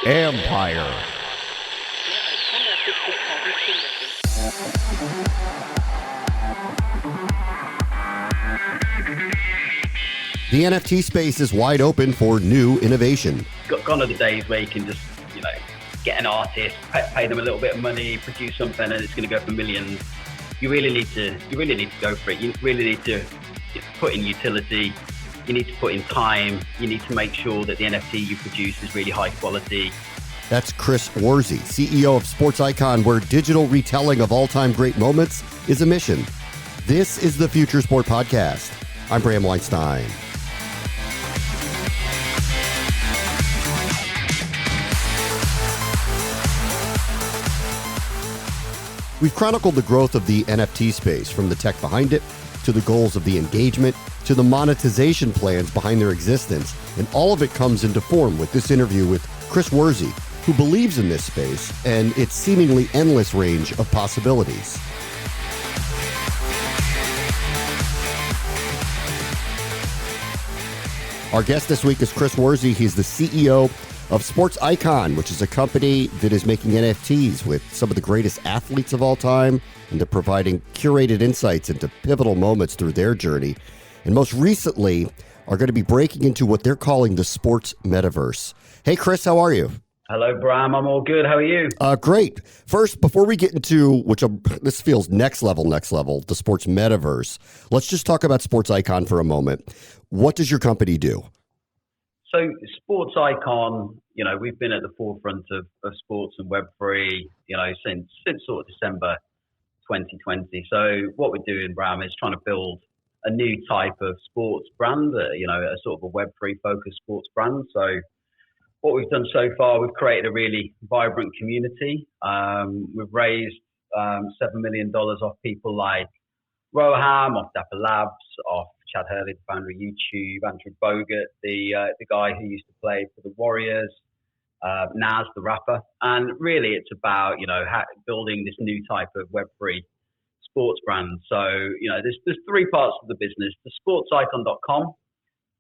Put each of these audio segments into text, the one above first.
Empire. The NFT space is wide open for new innovation. Gone are the days where you can just, get an artist, pay them a little bit of money, produce something, and it's going to go for millions. You really need to go for it. You really need to put in utility. You need to put in time. You need to make sure that the NFT you produce is really high quality. That's Chris Worsey, CEO of SportsIcon, where digital retelling of all-time great moments is a mission. This is the Future Sport Podcast. I'm Bram Weinstein. We've chronicled the growth of the NFT space, from the tech behind it, to the goals of the engagement, to the monetization plans behind their existence. And all of it comes into form with this interview with Chris Worsey, who believes in this space and its seemingly endless range of possibilities. Our guest this week is Chris Worsey. He's the CEO of SportsIcon, which is a company that is making NFTs with some of the greatest athletes of all time, and they're providing curated insights into pivotal moments through their journey. And most recently, are going to be breaking into what they're calling the sports metaverse. Hey, Chris, how are you? Hello, Bram. I'm all good. How are you? Great. First, before we get into, this feels next level, the sports metaverse, let's just talk about SportsIcon for a moment. What does your company do? So SportsIcon, we've been at the forefront of sports and Web3, since sort of December 2020. So what we're doing, Bram, is trying to build a new type of sports brand, a sort of a Web3 focused sports brand. So what we've done so far, we've created a really vibrant community. We've raised $7 million off people like Roham, off Dapper Labs, off Chad Hurley, the founder of YouTube, Andrew Bogut, the guy who used to play for the Warriors, Nas, the rapper. And really it's about, building this new type of Web3 sports brand. So, there's three parts of the business. The SportsIcon.com,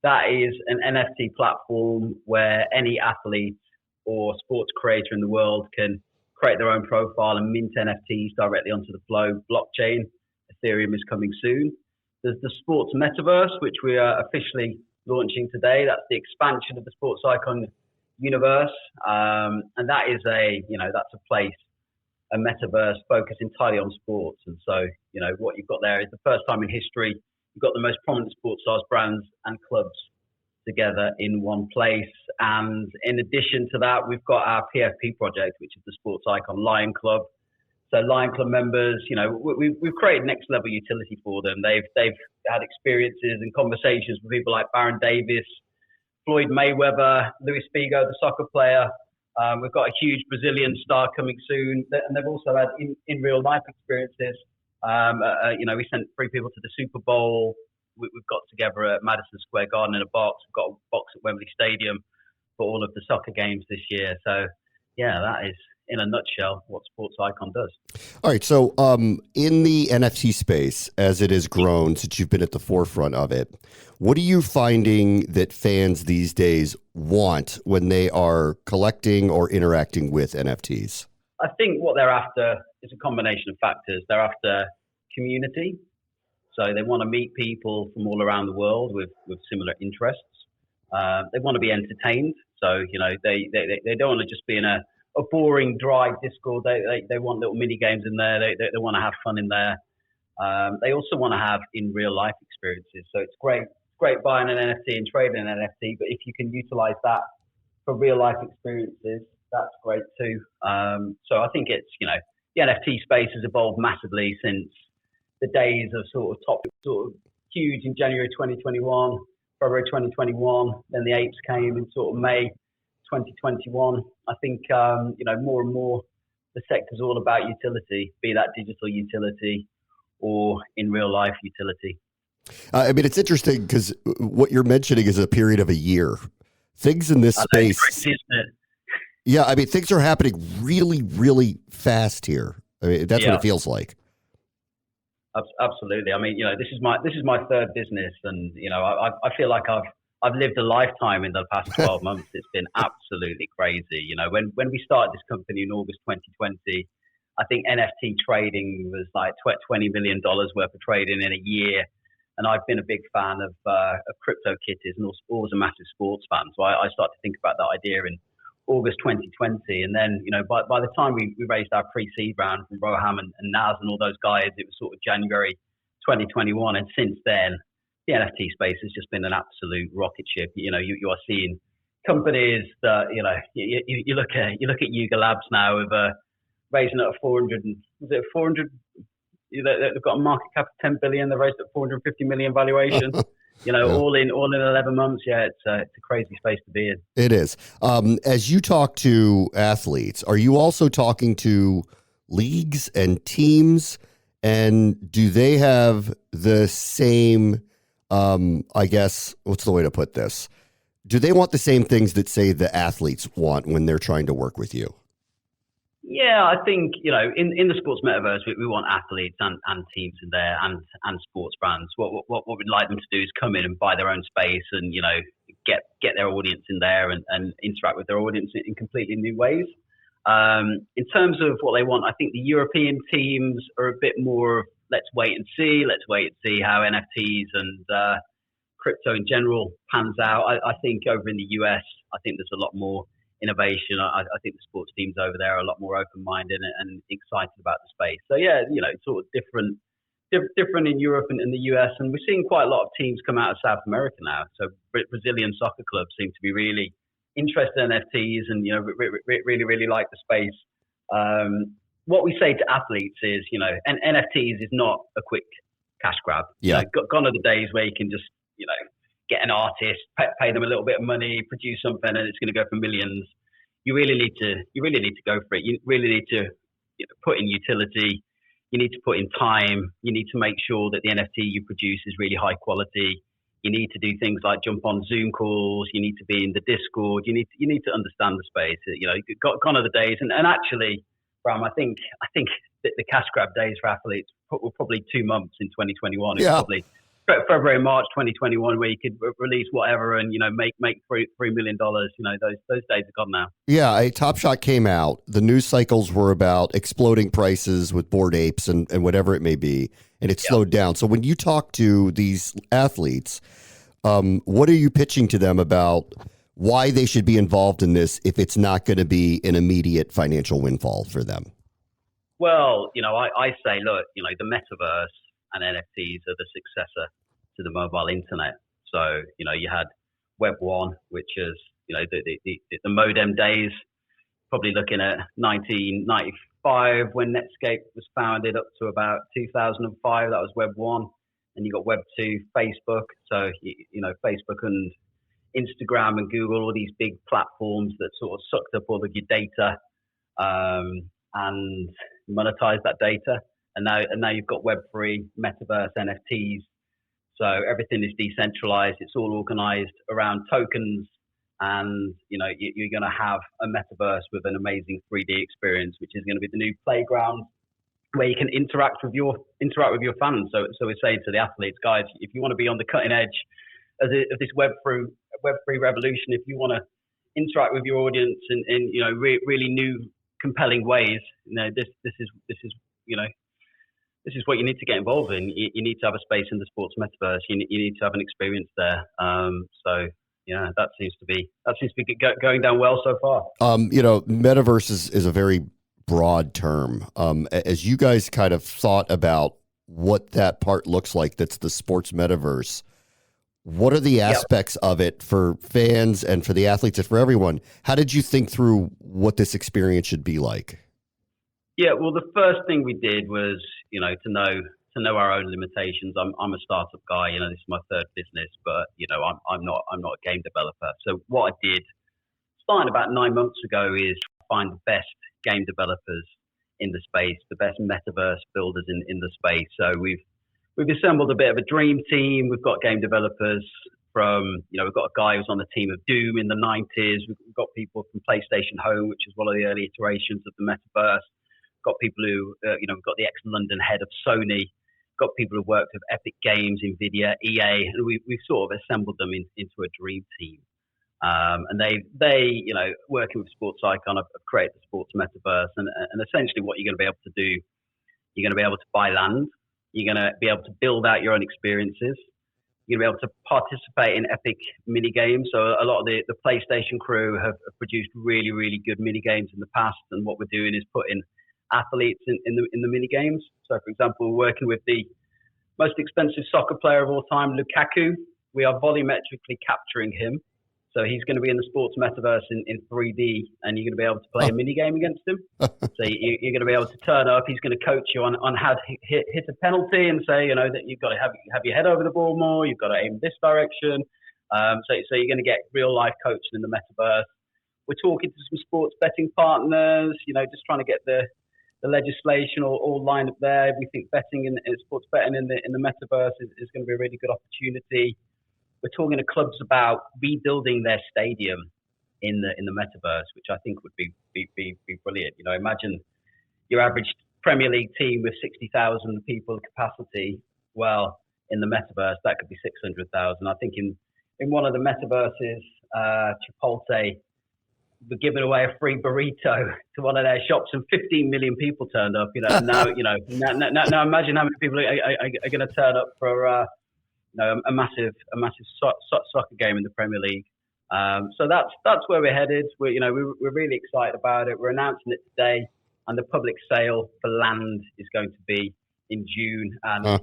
that is an NFT platform where any athlete or sports creator in the world can create their own profile and mint NFTs directly onto the Flow blockchain. Ethereum is coming soon. There's the sports metaverse, which we are officially launching today. That's the expansion of the SportsIcon universe. And that is that's a place, a metaverse focused entirely on sports. And so, what you've got there is the first time in history, you've got the most prominent sports stars, brands and clubs together in one place. And in addition to that, we've got our PFP project, which is the SportsIcon Lion Club. So Lion Club members, we've created next level utility for them. They've had experiences and conversations with people like Baron Davis, Floyd Mayweather, Luis Figo, the soccer player. We've got a huge Brazilian star coming soon, and they've also had in real life experiences. We sent 3 people to the Super Bowl. We've got together at Madison Square Garden in a box. We've got a box at Wembley Stadium for all of the soccer games this year. So, yeah, that is, in a nutshell, what SportsIcon does. All right. So in the NFT space, as it has grown since you've been at the forefront of it, what are you finding that fans these days want when they are collecting or interacting with NFTs? I think what they're after is a combination of factors. They're after community. So they want to meet people from all around the world with similar interests. They want to be entertained. So, they don't want to just be in a boring, dry Discord. They want little mini games in there. They want to have fun in there. They also want to have in real life experiences. So it's great buying an NFT and trading an NFT, but if you can utilize that for real life experiences, that's great too. So I think it's, the NFT space has evolved massively since the days of sort of huge in January 2021, February 2021. Then the apes came in sort of May 2021. I think, more and more the sector's all about utility, be that digital utility or in real life utility. It's interesting because what you're mentioning is a period of a year. Things in this space. Crazy, isn't it? Yeah, things are happening really, really fast here. That's what it feels like. Absolutely. This is my third business, and I feel like I've I've lived a lifetime in the past 12 months. It's been absolutely crazy. When we started this company in August 2020, I think NFT trading was like $20 million worth of trading in a year. And I've been a big fan of crypto kitties and also always a massive sports fan. So I started to think about that idea in August 2020. And then, by the time we raised our pre-seed round from Roham and Naz and all those guys, it was sort of January 2021. And since then, the NFT space has just been an absolute rocket ship. You are seeing companies that, you look at Yuga Labs now with raising at 400, was it 400? They've got a market cap of 10 billion. They raised at 450 million valuation. All in 11 months. Yeah, it's a crazy space to be in. It is. As you talk to athletes, are you also talking to leagues and teams? And do they have the same, I guess, what's the way to put this? Do they want the same things that, say, the athletes want when they're trying to work with you? Yeah, I think, in the sports metaverse, we want athletes and teams in there and sports brands. What we'd like them to do is come in and buy their own space and, get their audience in there and interact with their audience in completely new ways. In terms of what they want, I think the European teams are a bit more, let's wait and see how NFTs and crypto in general pans out. I think over in the US, I think there's a lot more innovation. I think the sports teams over there are a lot more open-minded and excited about the space. So yeah, sort of different in Europe and in the US, and we're seeing quite a lot of teams come out of South America now. So Brazilian soccer clubs seem to be really interested in NFTs and really like the space. What we say to athletes is, and NFTs is not a quick cash grab. Yeah, gone are the days where you can just get an artist, pay them a little bit of money, produce something, and it's going to go for millions. You really need to go for it. You really need to put in utility. You need to put in time. You need to make sure that the NFT you produce is really high quality. You need to do things like jump on Zoom calls. You need to be in the Discord. You need to understand the space. Gone are the days. And actually, Bram, I think that the cash grab days for athletes were probably 2 months in 2021. Yeah. Probably February, March 2021, where you could release whatever and make $3 million. Those days are gone now. Yeah, Top Shot came out. The news cycles were about exploding prices with Bored Apes and whatever it may be, and it slowed down. So when you talk to these athletes, what are you pitching to them about why they should be involved in this if it's not going to be an immediate financial windfall for them? Well, I say, look, the metaverse and NFTs are the successor to the mobile internet. So, you had Web 1, which is, the modem days, probably looking at 1995 when Netscape was founded up to about 2005. That was Web 1. And you got Web 2, Facebook. So, Facebook and Instagram and Google, all these big platforms that sort of sucked up all of your data and monetized that data. And now you've got Web3, metaverse, NFTs. So everything is decentralized. It's all organized around tokens. And, you're going to have a metaverse with an amazing 3D experience, which is going to be the new playground where you can interact with your fans. So we're saying to the athletes, guys, if you want to be on the cutting edge of this Web3 revolution, if you want to interact with your audience in really new, compelling ways, this is what you need to get involved in. You need to have a space in the sports metaverse. You need to have an experience there. So yeah, that seems to be going down well so far. Metaverse is a very broad term. As you guys kind of thought about what that part looks like, that's the sports metaverse, what are the aspects of it for fans and for the athletes and for everyone? How did you think through what this experience should be like? Yeah, well, the first thing we did was, to know our own limitations. I'm a startup guy. This is my third business, but I'm not a game developer. So what I did, starting about 9 months ago, is find the best game developers in the space, the best metaverse builders in the space. So we've assembled a bit of a dream team. We've got game developers from, we've got a guy who's on the team of Doom in the 90s. We've got people from PlayStation Home, which is one of the early iterations of the metaverse. Got people who, we've got the ex-London head of Sony, got people who've worked with Epic Games, Nvidia, EA, and we've sort of assembled them into a dream team. And they, working with SportsIcon, have created the sports metaverse, and essentially what you're going to be able to do, you're going to be able to buy land, you're going to be able to build out your own experiences, you're going to be able to participate in epic mini games. So a lot of the PlayStation crew have produced really, really good mini games in the past, and what we're doing is putting athletes in the mini games. So, for example, we're working with the most expensive soccer player of all time, Lukaku. We are volumetrically capturing him. So he's going to be in the sports metaverse in 3D, and you're going to be able to play a mini game against him. So you're going to be able to turn up. He's going to coach you on how to hit a penalty and say, that you've got to have your head over the ball more. You've got to aim this direction. So you're going to get real life coaching in the metaverse. We're talking to some sports betting partners, just trying to get the legislation all lined up there. We think betting in sports betting in the metaverse is going to be a really good opportunity. We're talking to clubs about rebuilding their stadium in the metaverse, which I think would be brilliant. Imagine your average Premier League team with 60,000 people capacity. Well, in the metaverse, that could be 600,000. I think in one of the metaverses, Chipotle were giving away a free burrito to one of their shops, and 15 million people turned up. Now imagine how many people are going to turn up for a massive soccer game in the Premier League. So that's where we're headed. We're really excited about it. We're announcing it today, and the public sale for land is going to be in June. And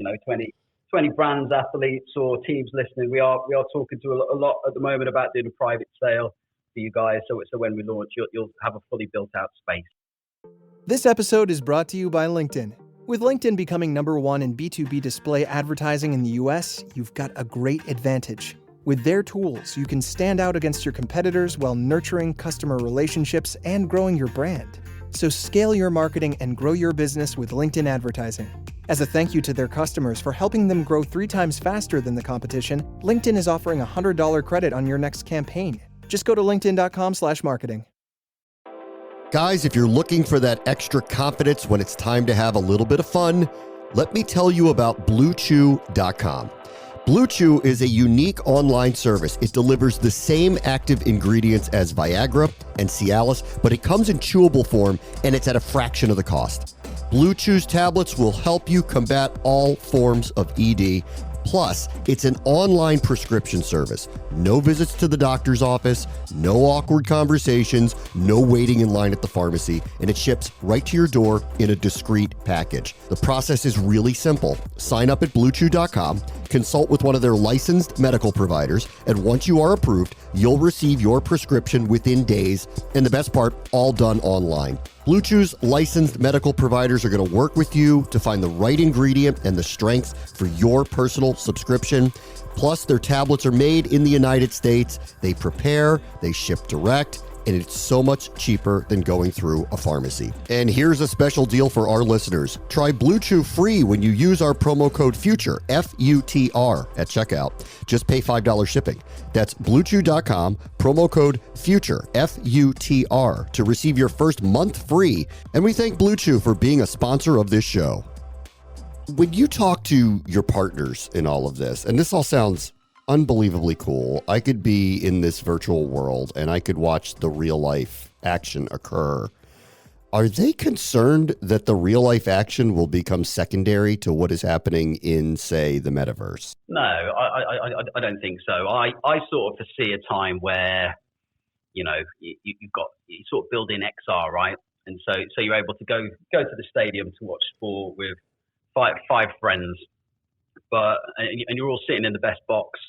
20 brands, athletes, or teams listening. We are talking to a lot at the moment about doing a private sale for you guys. So when we launch, you'll have a fully built out space. This episode is brought to you by LinkedIn. With LinkedIn becoming #1 in B2B display advertising in the US, you've got a great advantage. With their tools, you can stand out against your competitors while nurturing customer relationships and growing your brand. So scale your marketing and grow your business with LinkedIn advertising. As a thank you to their customers for helping them grow 3 times faster than the competition, LinkedIn is offering a $100 credit on your next campaign. Just go to linkedin.com/marketing. Guys, if you're looking for that extra confidence when it's time to have a little bit of fun, let me tell you about BlueChew.com. Blue Chew is a unique online service. It delivers the same active ingredients as Viagra and Cialis, but it comes in chewable form, and it's at a fraction of the cost. Blue Chew's tablets will help you combat all forms of ED. Plus, it's an online prescription service. No visits to the doctor's office, no awkward conversations, no waiting in line at the pharmacy, and it ships right to your door in a discreet package. The process is really simple. Sign up at BlueChew.com, consult with one of their licensed medical providers, and once you are approved, you'll receive your prescription within days, and the best part, all done online. Blue Chew's licensed medical providers are going to work with you to find the right ingredient and the strength for your personal subscription. Plus, their tablets are made in the United States. They prepare, they ship direct, and it's so much cheaper than going through a pharmacy. And here's a special deal for our listeners. Try Blue Chew free when you use our promo code FUTURE, F-U-T-R, at checkout. Just pay $5 shipping. That's BlueChew.com, promo code FUTURE, F-U-T-R, to receive your first month free. And we thank Blue Chew for being a sponsor of this show. When you talk to your partners in all of this, and this all sounds unbelievably cool. I could be in this virtual world and I could watch the real life action occur. Are they concerned that the real life action will become secondary to what is happening in, say, the metaverse? No, I don't think so. I sort of foresee a time where, you've got, you sort of build in XR, right? And so you're able to go to the stadium to watch sport with five friends, and you're all sitting in the best box,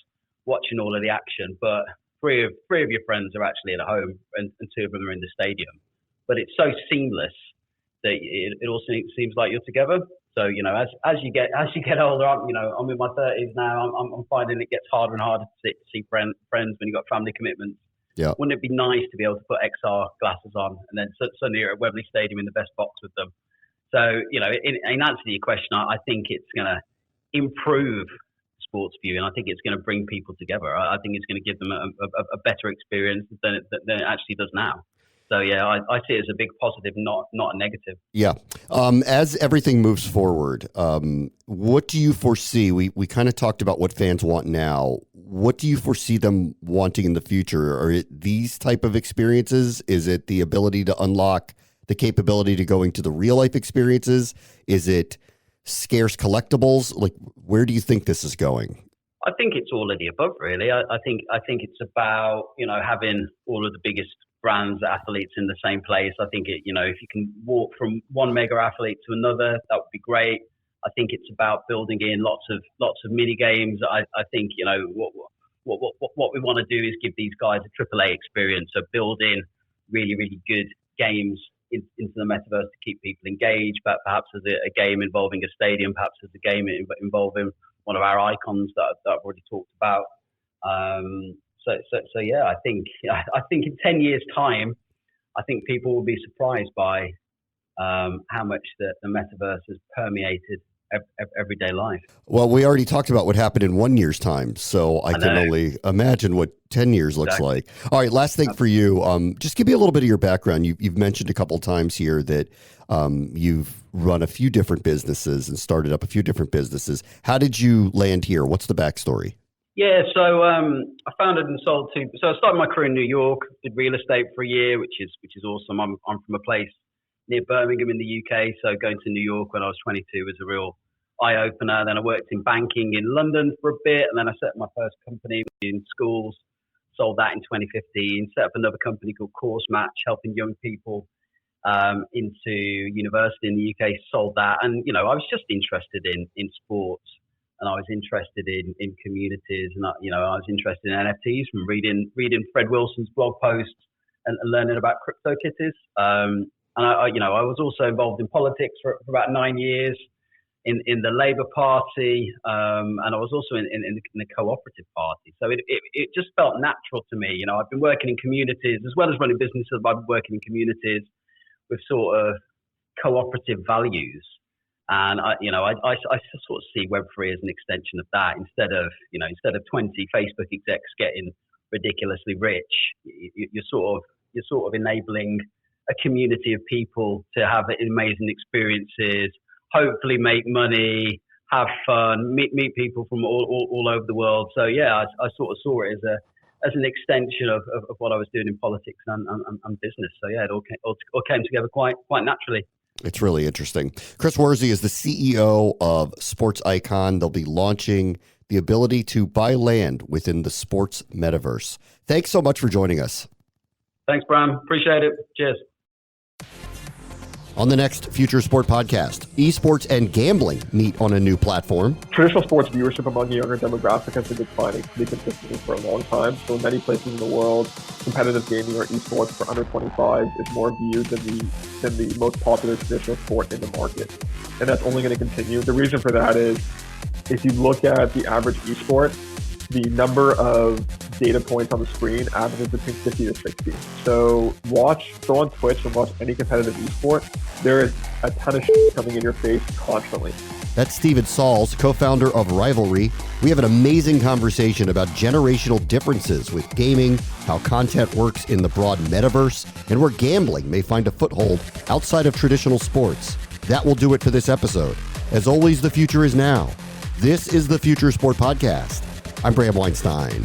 watching all of the action, but three of your friends are actually at home and 2 of them are in the stadium. But it's so seamless that it also seems like you're together. So, as you get older, I'm in my 30s now, I'm finding it gets harder and harder to see friends when you've got family commitments. Yeah. Wouldn't it be nice to be able to put XR glasses on and then suddenly you're at Wembley Stadium in the best box with them? So, in answer to your question, I think it's going to improve sports viewing. I think it's going to bring people together. I think it's going to give them a better experience than it actually does now. So yeah, I see it as a big positive, not a negative. Yeah. As everything moves forward, what do you foresee? We kind of talked about what fans want now. What do you foresee them wanting in the future? Are it these type of experiences? Is it the ability to unlock the capability to go into the real life experiences? Is it scarce collectibles? Like, where do you think this is going? I think it's all of the above, really. I think it's about, having all of the biggest brands, athletes in the same place. I think if you can walk from one mega athlete to another, that would be great. I think it's about building in lots of mini games. I think what we want to do is give these guys a AAA experience. So build in really, really good games into the metaverse to keep people engaged. But perhaps as a game involving a stadium, perhaps as a game involving one of our icons that I've already talked about. So yeah, I think in 10 years' time, I think people will be surprised by how much the metaverse has permeated everyday life. Well, we already talked about what happened in 1 year's time, so I can only imagine what 10 years looks like. All right, last thing for you. Just give me a little bit of your background. You've mentioned a couple of times here that you've run a few different businesses and started up a few different businesses. How did you land here? What's the backstory? Yeah, so I founded and sold two. So I started my career in New York, did real estate for a year, which is awesome. I'm from a place near Birmingham in the UK, so going to New York when I was 22 was a real eye-opener. Then I worked in banking in London for a bit, and then I set up my first company in schools, sold that in 2015, set up another company called Course Match, helping young people into university in the UK, sold that. And, I was just interested in sports, and I was interested in communities, and I was interested in NFTs from reading Fred Wilson's blog posts and learning about CryptoKitties. And I was also involved in politics for about 9 years in the Labour Party, and I was also in the Cooperative Party. So it just felt natural to me. I've been working in communities as well as running businesses. I've been working in communities with sort of cooperative values. And I sort of see Web3 as an extension of that. Instead of 20 Facebook execs getting ridiculously rich, you're sort of enabling a community of people to have amazing experiences, hopefully make money, have fun, meet people from all over the world. So yeah, I sort of saw it as an extension of what I was doing in politics and business. So yeah, it all came together quite naturally. It's really interesting. Chris Worsey is the CEO of SportsIcon. They'll be launching the ability to buy land within the sports metaverse. Thanks so much for joining us. Thanks, Bram. Appreciate it. Cheers. On the next Future Sport podcast, esports and gambling meet on a new platform. Traditional sports viewership among the younger demographic has been declining pretty consistently for a long time. So in many places in the world, competitive gaming or esports for under 25 is more viewed than the most popular traditional sport in the market. And that's only going to continue. The reason for that is if you look at the average esport, the number of data points on the screen averages between 50 to 60. So go on Twitch and watch any competitive esport. There is a ton of shit coming in your face constantly. That's Steven Sauls, co-founder of Rivalry. We have an amazing conversation about generational differences with gaming, how content works in the broad metaverse, and where gambling may find a foothold outside of traditional sports. That will do it for this episode. As always, the future is now. This is the Future Sport Podcast. I'm Bram Weinstein.